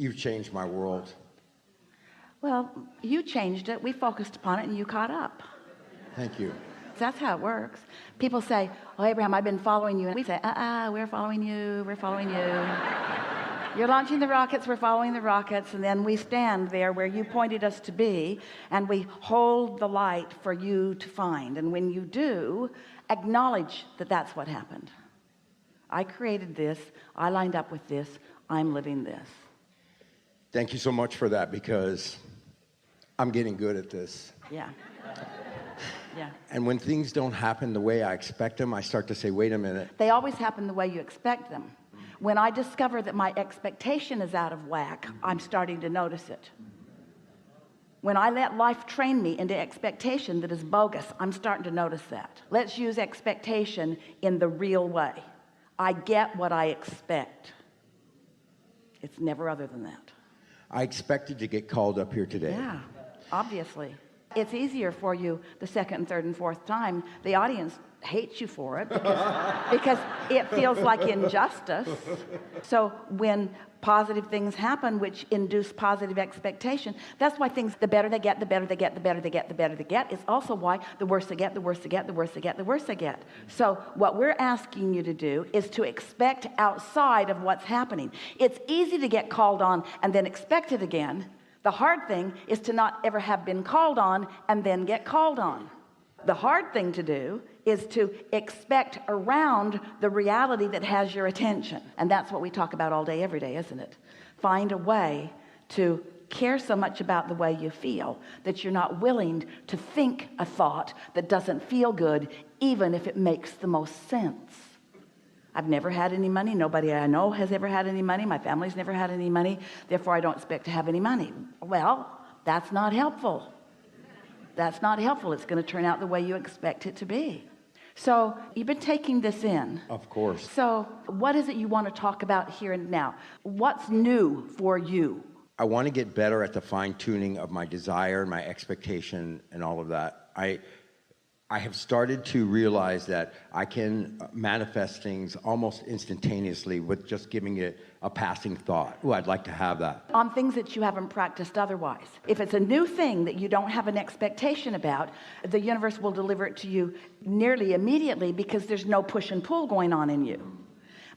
You've changed my world. Well, you changed it, we focused upon it, and you caught up. Thank you. That's how it works. People say, oh, Abraham, I've been following you. And we say, we're following you, we're following you. You're launching the rockets, we're following the rockets. And then we stand there where you pointed us to be, and we hold the light for you to find. And when you do, acknowledge that that's what happened. I created this, I lined up with this, I'm living this. Thank you so much for that, because I'm getting good at this. Yeah. Yeah. And when things don't happen the way I expect them, I start to say, wait a minute. They always happen the way you expect them. When I discover that my expectation is out of whack, I'm starting to notice it. When I let life train me into expectation that is bogus, I'm starting to notice that. Let's use expectation in the real way. I get what I expect. It's never other than that. I expected to get called up here today. Yeah, obviously. It's easier for you the second and third and fourth time. The audience hates you for it because it feels like injustice. So when positive things happen which induce positive expectation, that's why things, the better they get, the better they get, the better they get, the better they get. It's also why the worse they get, the worse they get, the worse they get, the worse they get. So what we're asking you to do is to expect outside of what's happening. It's easy to get called on and then expect it again. The hard thing is to not ever have been called on and then get called on. The hard thing to do is to expect around the reality that has your attention. And that's what we talk about all day, every day, isn't it? Find a way to care so much about the way you feel that you're not willing to think a thought that doesn't feel good, even if it makes the most sense. I've never had any money. Nobody I know has ever had any money. My family's never had any money. Therefore, I don't expect to have any money. Well, that's not helpful. That's not helpful. It's going to turn out the way you expect it to be. So you've been taking this in. Of course. So what is it you want to talk about here and now? What's new for you? I want to get better at the fine-tuning of my desire, my expectation, and all of that. I have started to realize that I can manifest things almost instantaneously with just giving it a passing thought. Oh, I'd like to have that. On things that you haven't practiced otherwise. If it's a new thing that you don't have an expectation about, the universe will deliver it to you nearly immediately because there's no push and pull going on in you.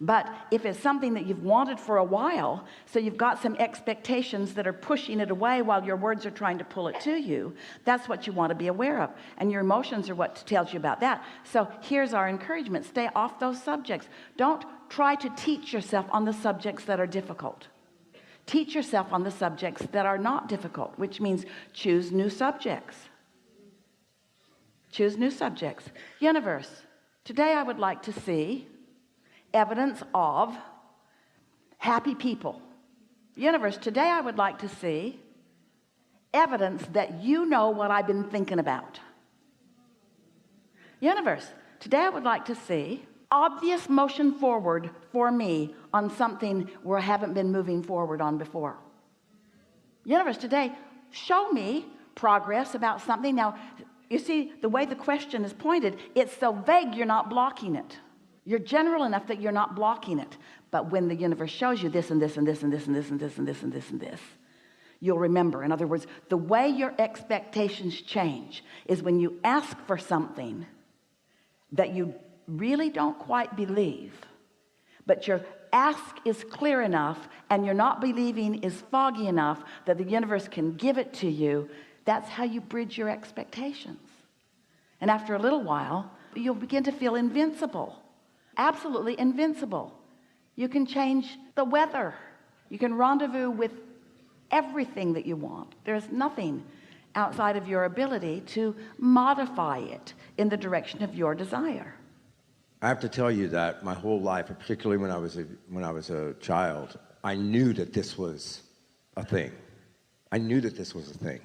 But if it's something that you've wanted for a while, so you've got some expectations that are pushing it away while your words are trying to pull it to you, that's what you want to be aware of. And your emotions are what tells you about that. So here's our encouragement. Stay off those subjects. Don't try to teach yourself on the subjects that are difficult. Teach yourself on the subjects that are not difficult, which means choose new subjects. Choose new subjects. Universe, today I would like to see evidence of happy people. Universe, today I would like to see evidence that you know what I've been thinking about. Universe, today I would like to see obvious motion forward for me on something where I haven't been moving forward on before. Universe, today show me progress about something. Now, you see, the way the question is pointed, it's so vague you're not blocking it. You're general enough that you're not blocking it. But when the universe shows you this and this and this and this and this and this and this and this and this, you'll remember. In other words, the way your expectations change is when you ask for something that you really don't quite believe, but your ask is clear enough and you're not believing is foggy enough that the universe can give it to you. That's how you bridge your expectations. And after a little while, you'll begin to feel invincible. Absolutely invincible. You can change the weather. You can rendezvous with everything that you want. There's nothing outside of your ability to modify it in the direction of your desire. I have to tell you that my whole life, particularly when I was a child, I knew that this was a thing. I knew that this was a thing.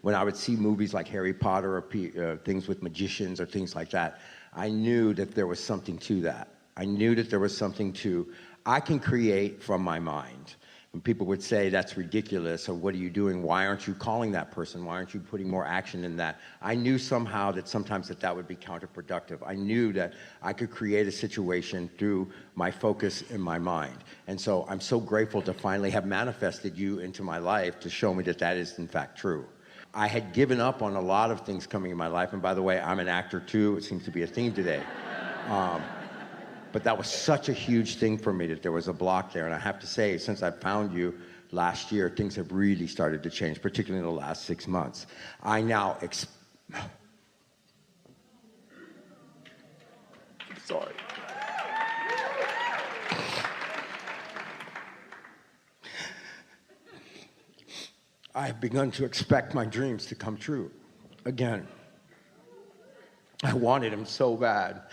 When I would see movies like Harry Potter or things with magicians or things like that, I knew that there was something to that. I knew that there was something to, I can create from my mind. When people would say, that's ridiculous, or what are you doing? Why aren't you calling that person? Why aren't you putting more action in that? I knew somehow that sometimes that would be counterproductive. I knew that I could create a situation through my focus in my mind. And so I'm so grateful to finally have manifested you into my life to show me that that is in fact true. I had given up on a lot of things coming in my life. And by the way, I'm an actor too. It seems to be a theme today. But that was such a huge thing for me that there was a block there. And I have to say, since I found you last year, things have really started to change, particularly in the last 6 months. I now sorry. I have begun to expect my dreams to come true again. I wanted them so bad.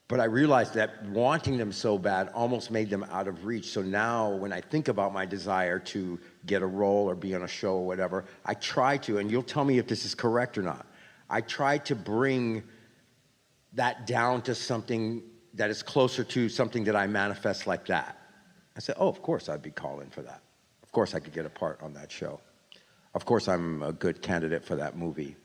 But I realized that wanting them so bad almost made them out of reach. So now when I think about my desire to get a role or be on a show or whatever, I try to, and you'll tell me if this is correct or not, I try to bring that down to something that is closer to something that I manifest like that. I said, oh, of course I'd be calling for that. Of course I could get a part on that show. Of course I'm a good candidate for that movie.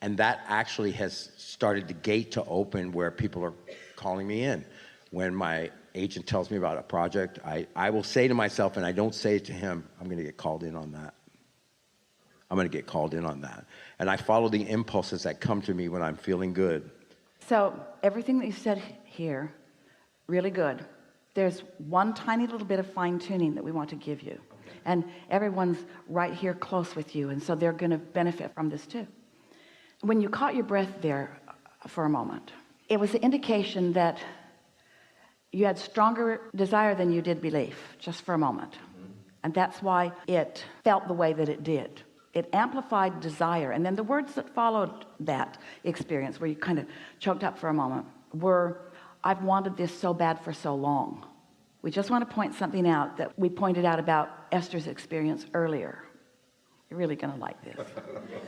And that actually has started the gate to open where people are calling me in. When my agent tells me about a project, I will say to myself, and I don't say it to him, I'm going to get called in on that. I'm going to get called in on that. And I follow the impulses that come to me when I'm feeling good. So everything that you said here, really good. There's one tiny little bit of fine-tuning that we want to give you. And everyone's right here close with you, and so they're going to benefit from this too. When you caught your breath there for a moment, it was the indication that you had stronger desire than you did belief, just for a moment. And that's why it felt the way that it did. It amplified desire. And then the words that followed that experience, where you kind of choked up for a moment, were, I've wanted this so bad for so long. We just want to point something out that we pointed out about Esther's experience earlier. You're really going to like this.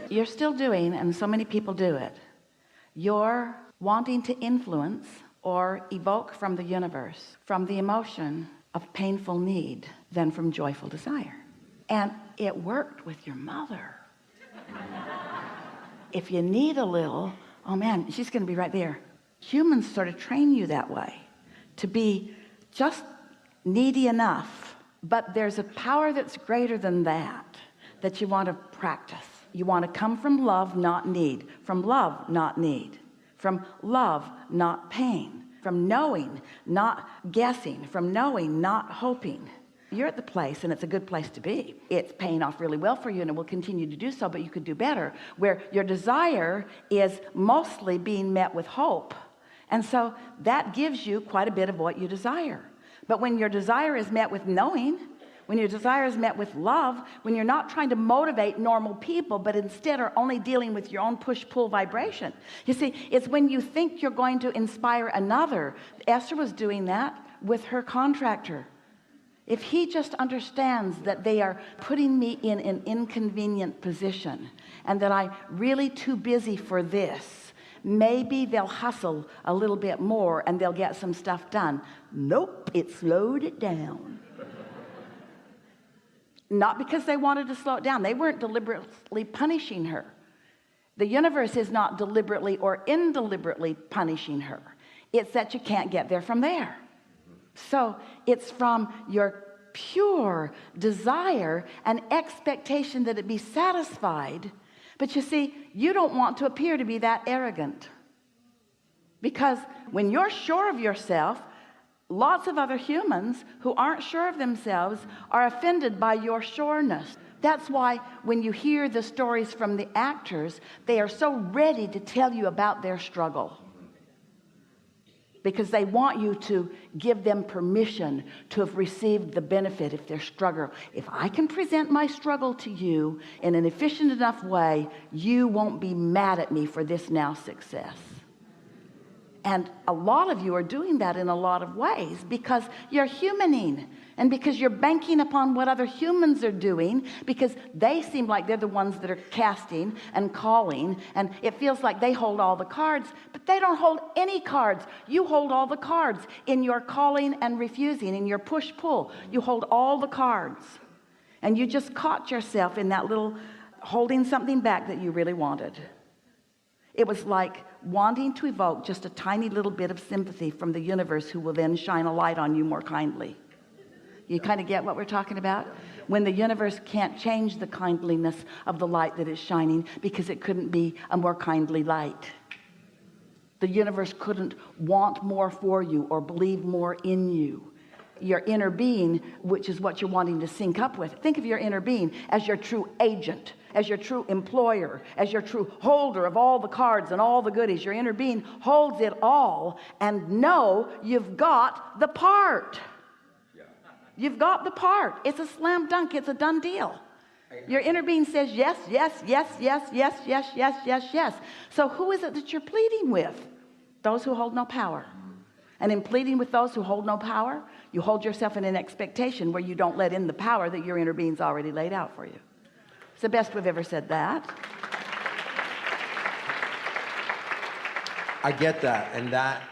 You're still doing, and so many people do it, you're wanting to influence or evoke from the universe, from the emotion of painful need than from joyful desire. And it worked with your mother. If you need a little, oh man, she's going to be right there. Humans sort of train you that way, to be just needy enough. But there's a power that's greater than that you want to practice. You want to come from love, not need. From love, not need. From love, not pain. From knowing, not guessing. From knowing, not hoping. You're at the place, and it's a good place to be. It's paying off really well for you, and it will continue to do so, but you could do better, where your desire is mostly being met with hope. And so that gives you quite a bit of what you desire. But when your desire is met with knowing, when your desire is met with love, when you're not trying to motivate normal people, but instead are only dealing with your own push-pull vibration. You see, it's when you think you're going to inspire another. Esther was doing that with her contractor. If he just understands that they are putting me in an inconvenient position and that I'm really too busy for this, maybe they'll hustle a little bit more and they'll get some stuff done. Nope, it slowed it down. Not because they wanted to slow it down. They weren't deliberately punishing her. The universe is not deliberately or indeliberately punishing her. It's that you can't get there from there. So it's from your pure desire and expectation that it be satisfied. But you see, you don't want to appear to be that arrogant. Because when you're sure of yourself, lots of other humans who aren't sure of themselves are offended by your sureness. That's why when you hear the stories from the actors, they are so ready to tell you about their struggle. Because they want you to give them permission to have received the benefit if their struggle. If I can present my struggle to you in an efficient enough way, you won't be mad at me for this now success. And a lot of you are doing that in a lot of ways because you're humaning and because you're banking upon what other humans are doing, because they seem like they're the ones that are casting and calling, and it feels like they hold all the cards, but they don't hold any cards. You hold all the cards in your calling and refusing, in your push-pull. You hold all the cards, and you just caught yourself in that little holding something back that you really wanted. It was like wanting to evoke just a tiny little bit of sympathy from the universe, who will then shine a light on you more kindly. You kind of get what we're talking about? When the universe can't change the kindliness of the light that is shining, because it couldn't be a more kindly light. The universe couldn't want more for you or believe more in you. Your inner being, which is what you're wanting to sync up with. Think of your inner being as your true agent, as your true employer, as your true holder of all the cards and all the goodies. Your inner being holds it all, and know you've got the part. You've got the part. It's a slam dunk. It's a done deal. Your inner being says yes, yes, yes, yes, yes, yes, yes, yes, yes. So who is it that you're pleading with? Those who hold no power. And in pleading with those who hold no power, you hold yourself in an expectation where you don't let in the power that your inner being's already laid out for you. It's the best we've ever said that. I get that, and that,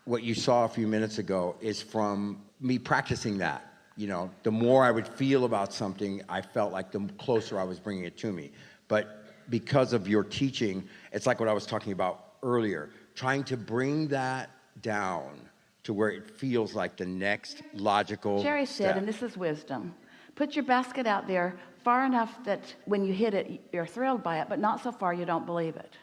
what you saw a few minutes ago, is from me practicing that. You know, the more I would feel about something, I felt like the closer I was bringing it to me. But because of your teaching, it's like what I was talking about earlier, trying to bring that down to where it feels like the next logical Jerry said, step. and this is wisdom, put your basket out there far enough that when you hit it, you're thrilled by it, but not so far you don't believe it.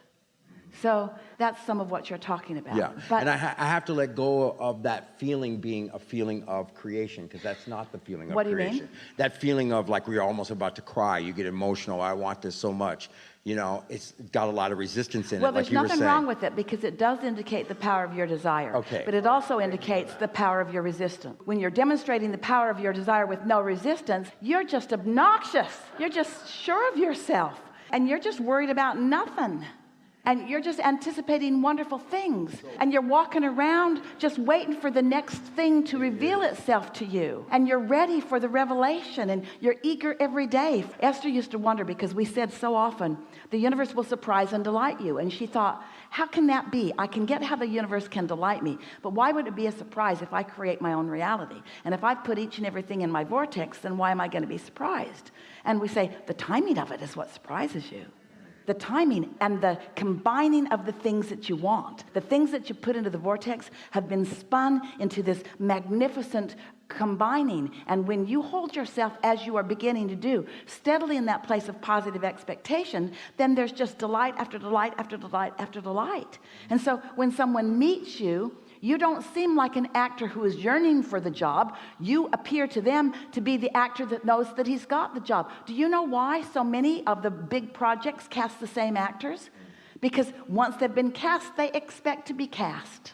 So that's some of what you're talking about. Yeah, but and I have to let go of that feeling being a feeling of creation, because that's not the feeling of creation. What do you mean? That feeling of like we're almost about to cry, you get emotional, I want this so much. You know, it's got a lot of resistance in Well, it, like there's you were nothing saying. wrong with it, because it does indicate the power of your desire. Okay. But it also indicates the power of your resistance. When you're demonstrating the power of your desire with no resistance, you're just obnoxious. You're just sure of yourself. And you're just worried about nothing. And you're just anticipating wonderful things. And you're walking around just waiting for the next thing to reveal itself to you. And you're ready for the revelation. And you're eager every day. Esther used to wonder, because we said so often, the universe will surprise and delight you. And she thought, how can that be? I can get how the universe can delight me. But why would it be a surprise if I create my own reality? And if I put each and everything in my vortex, then why am I going to be surprised? And we say, the timing of it is what surprises you. The timing and the combining of the things that you want. The things that you put into the vortex have been spun into this magnificent combining. And when you hold yourself, as you are beginning to do, steadily in that place of positive expectation, then there's just delight after delight after delight after delight. And so when someone meets you, you don't seem like an actor who is yearning for the job. You appear to them to be the actor that knows that he's got the job. Do you know why so many of the big projects cast the same actors? Because once they've been cast, they expect to be cast.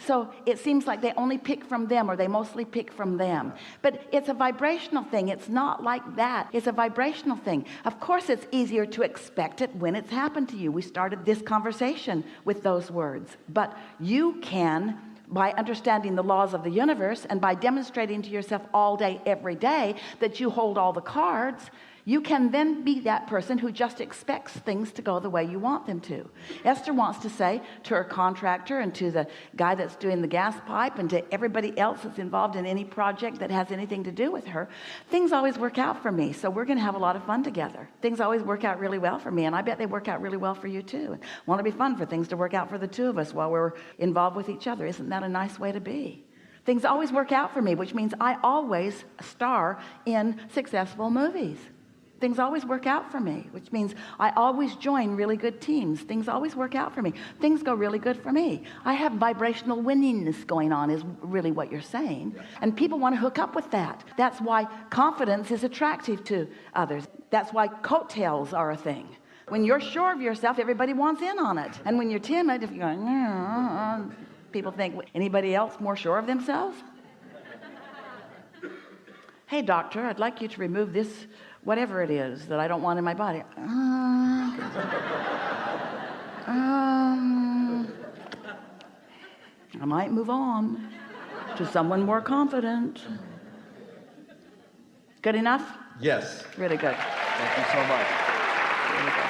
So it seems like they only pick from them, or they mostly pick from them. But it's a vibrational thing. It's not like that. It's a vibrational thing. Of course, it's easier to expect it when it's happened to you. We started this conversation with those words. But you can, by understanding the laws of the universe and by demonstrating to yourself all day, every day, that you hold all the cards, you can then be that person who just expects things to go the way you want them to. Esther wants to say to her contractor and to the guy that's doing the gas pipe and to everybody else that's involved in any project that has anything to do with her, things always work out for me, so we're going to have a lot of fun together. Things always work out really well for me, and I bet they work out really well for you too. And want to be fun for things to work out for the two of us while we're involved with each other. Isn't that a nice way to be? Things always work out for me, which means I always star in successful movies. Things always work out for me, which means I always join really good teams. Things always work out for me. Things go really good for me. I have vibrational winningness going on, is really what you're saying. And people want to hook up with that. That's why confidence is attractive to others. That's why coattails are a thing. When you're sure of yourself, everybody wants in on it. And when you're timid, if you're going, people think, anybody else more sure of themselves? Hey, doctor, I'd like you to remove this whatever it is that I don't want in my body. I might move on to someone more confident. Good enough? Yes. Really good. Thank you so much. Really good.